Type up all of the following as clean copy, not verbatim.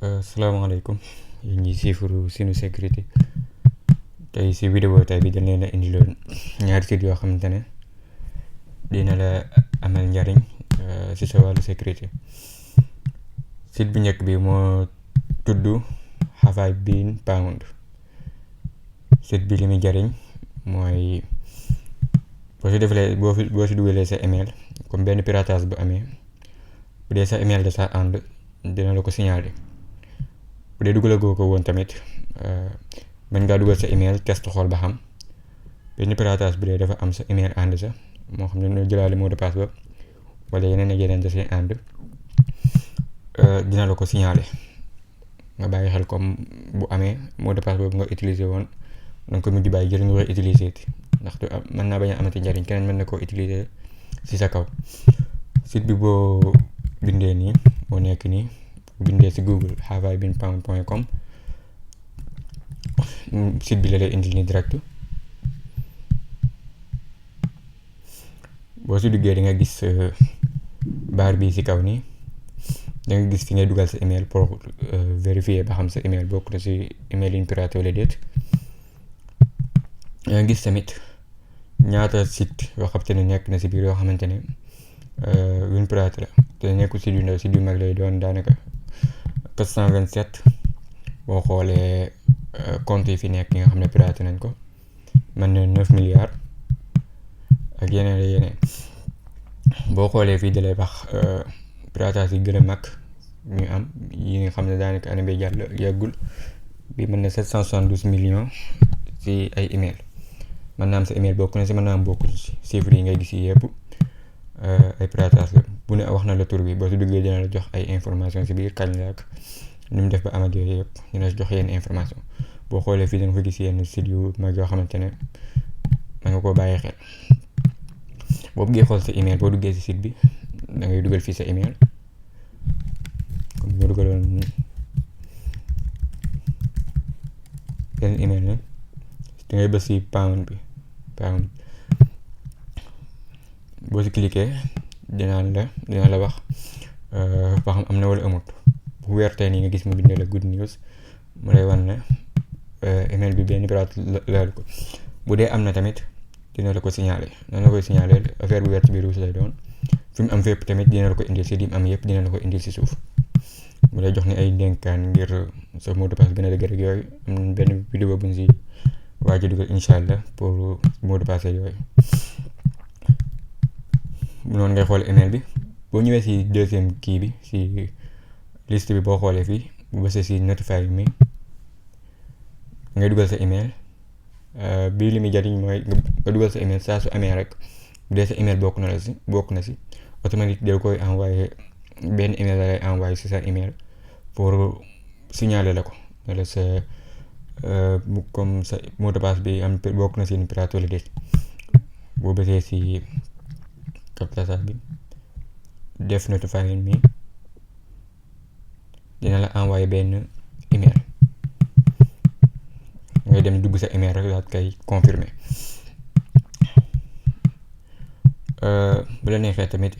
Salaamaaleykum yéen ñi siifuru Sinu Sécurité tey si vidéo tey bi dañ leen a indiloon ñaari site yoo xamante ne dina la amal njariñ si sa wàllu sécurité. Site bu njëkk bi moo tudd Have I Been Pwned. Site bi li muy jariñ mooy boo si dugalee sa email comme benn piratage bu amee, bu dee sa email da sa ànd dina la ko signaler. bu dee dugalagoo ko woon tamit mën ngaa dugal sa email test xool ba xam benn piratage bu dee dafa am sa email ànd sa, moo xam ne ñoo jëlaale mot de passe ba wala yeneen ak yeneen da see ànd, dina la ko signaler. nga bàyyi xel comme bu amee mot de passe boobu nga utiliser woon danga ko mujj bàyyi jël nga koy utiliser ndaxte mën naa bañ a amati njariñ, keneen mën na koo utiliser si sa kaw. site bi boo bindee nii moo nekk nii, bindee si Google haveibeenpwned.com, site bi la lay indil nii direct. boo si duggee di nga gis baar bi si kaw nii, da nga gis fi ngay dugal sa email pour vérifier ba xam sa email bokk na si email yi ñu piraté wala déet. da nga gis tamit ñaata site yoo xam te ne nekk na si biir yoo xamante ne yuñ piraté la, te nekkul site yu ndaw, site yu mag lay doon. daanaka 427 boo xoolee compte yi fi nekk yi nga xam ne piraté nañ ko mën na 9 milliards ak yeneen. boo xoolee fii dalay wax piratage yi gën a mag ñu am yi nga xam ne daanaka année bi jàll yàggul bi mën na 772 millions ci ay email. mën naa am sa email bokk na si, mën naa am bokkul si. chiffres yi ngay gis yi yëpp ay piratage la. bu ne wax na la tur bi, boo si duggee dina la jox ay information si biir, kañ la ak ni mu def ba amat yooyu yëpp dina la jox yenn information. boo xoolee fii danga ko gis yenn site yu mag yoo xamante ne da nga koo bàyyi xel. boo bëggee xool sa email, boo duggee si site bi da ngay dugal fii sa email, comme boo dugaloon benn email ne da ngay bës si pound. boo si cliquer dina la wax ba xam am na wala amut. bu weertee nii nga gis mu bind la good news, mu lay wan ne email bi benn pirate laal ko. bu dee am na tamit dina la ko signaler. nan la koy signaler, affaire bu wert bi rouge lay doon. fi mu am fépp tamit dina la ko indil si lim am yëpp, dina la ko indil si suuf. mu lay jox ni ay dénkaan ngir sa mot de passe gën a dëgër ak yooyu. am na benn vidéo buñ si waaj a dugal incha allah pour mot de passe yooyu. noonu ngay xool email bi. boo ñëwee si deuxième kii bi, si liste bi, boo xoolee fii bu bësee si notify mi ngay dugal sa email. bii li muy jariñ mooy nga dugal sa email saa su amee rek, bu dee sa email bokk na si automatique del koy envoyé benn email la lay envoyé si sa email pour signaler la ko ne la sa comme sa mot de passe bi am bokk na si ni pirate wala déet. boo bësee si captcha bi def notify mi dina la envoyé benn email, ngay dem dugg sa email rek daal kay confirmer. bu la neexee tamit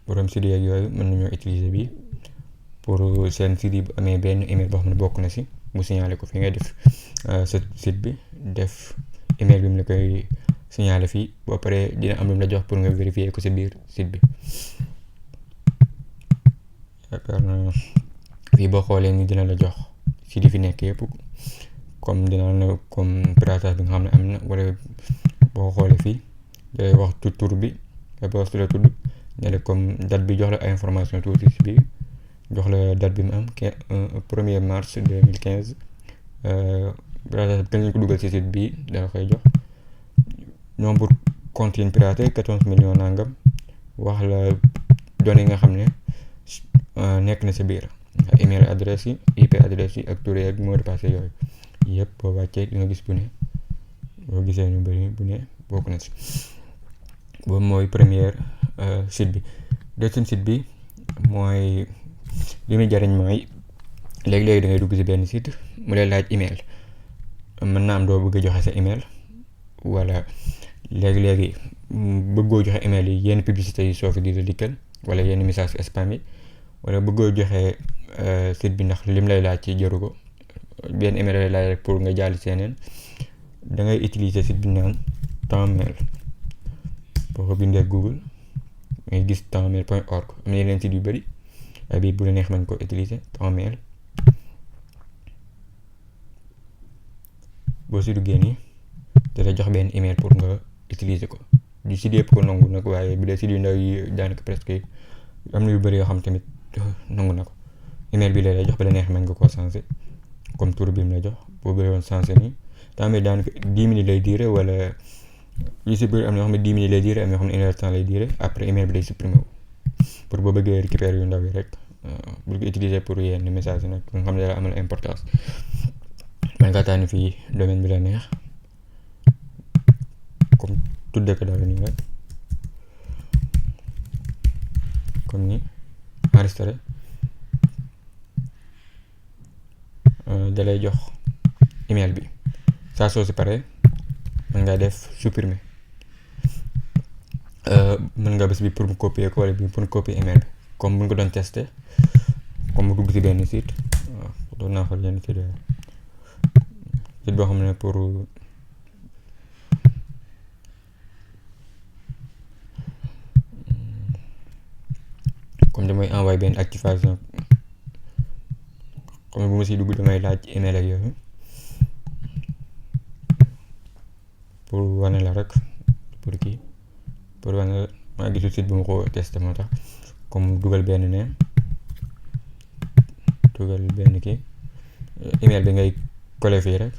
borom site yeeg yooyu mën nañoo utiliser bi pour seen site yi bu amee benn email boo xam ne bokk na si, mu signaler ko fi. ngay def sa site bi def email bi mu la koy signaler fii, boo paree dina am lu mu la jox pour nga vérifier ko si biir site bi. yaakaar naa fii boo xoolee ni dina la jox site yi fi nekk yëpp, comme dina la comme piratage bi nga xam ne am na. wala boo xoolee fii day wax tur bi, nga bos la tudd ne la comme date bi, jox la ay information tuuti si biir, jox la date bi mu am 1er mars 2015. piratage bi kañ lañ ko dugal si site bii danga koy jox nombre compte yi piraté 14 millions nangam, wax la données yi nga xam ne nekk na sa biir, email adresse yi, IP adresse yi ak tur yi ak mot de passe yooyu yëpp. boo wàccee di nga gis bu ne, boo gisee ñu bëri bu ne bokk na si. boobu mooy première site bi. deuxième site bi mooy li muy jariñ mooy léegi-léegi da ngay dugg si benn site mu lay laaj email. mën naa am doo bëgg a joxe sa email, wala léegi-léegi bëggoo joxe email yi yenn publicité yi soo fi di la dikkal, wala yenn message spam yi, wala bëggoo joxe site bi ndax lim lay laaj ci jëru ko benn email lay laaj rek pour nga jàll seeneen da ngay utiliser site bi naan Tempmail boo ko bindee Google ngay gis tempmail.org am na yeneen site yu bëri waaye bii bu la neex mën ko utiliser Tempmail. boo si duggee nii dala jox benn email pour nga utiliser ko du site yëpp ko nangu nag waaye bu dee site yu ndaw yi daanaka presque am na yu bëri yoo xam tamit nangu na ko email bi lay jox ba la neex mën nga koo changer comme tur bi mu la jox boo bëri woon changer nii Tempmail daanaka 10 minutes lay diire wala yu si bëri am na yoo xam ne 10 minutes lay diire am na yoo xam ne 1 heure de temps lay diire après email bi day supprimer wu pour boo bëggee récupérer yu ndaw yi rek bul ko utiliser pour yenn message yi nag nga xam ne dara amal importance man ngaa tànn fii domaine bi la neex comme tuddee ko dara nii nga comme ni enregistré dalay jox email bi saa soo si paree mën ngaa def supprimer mën nga bés bi pour mu copier ko wala bi pour copier email bi comme bu ñu ko doon tester comme mu dugg si benn site waaw doon naa fa yenn site boo xam ne pour comme damay envoyer benn activation comme bu ma siy dugg damay laaj email ak yooyu pour wane la rek pour wane la maa gisul site bu ma ko testé moo tax comme dugal benn kii email bi ngay coller fii rek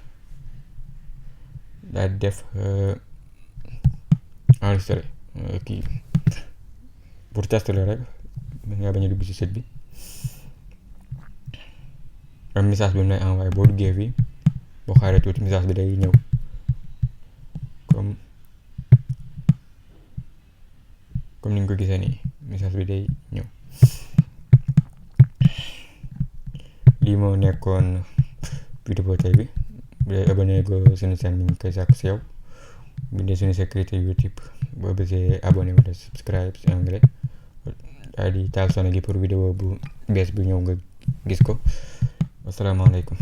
daal def enregistré kii pour tester la rek mën ngaa bañ a dugg ci site bi am message bi mu lay envoyé boo duggee fii boo xaaree tuuti message bi day ñëw comme ni nga ko gisee nii message bi day ñëw lii moo nekkoon vidéo tey bi bu dee abonné go suñu chaîne bi ñu koy sàkk si yow bindee suñu sécurité YouTube boo bëggee abonné wala subscribe si anglais daal di taal sonné gi pour vidéo bu bees bu ñëw nga gis ko. Asalaamaaleykum.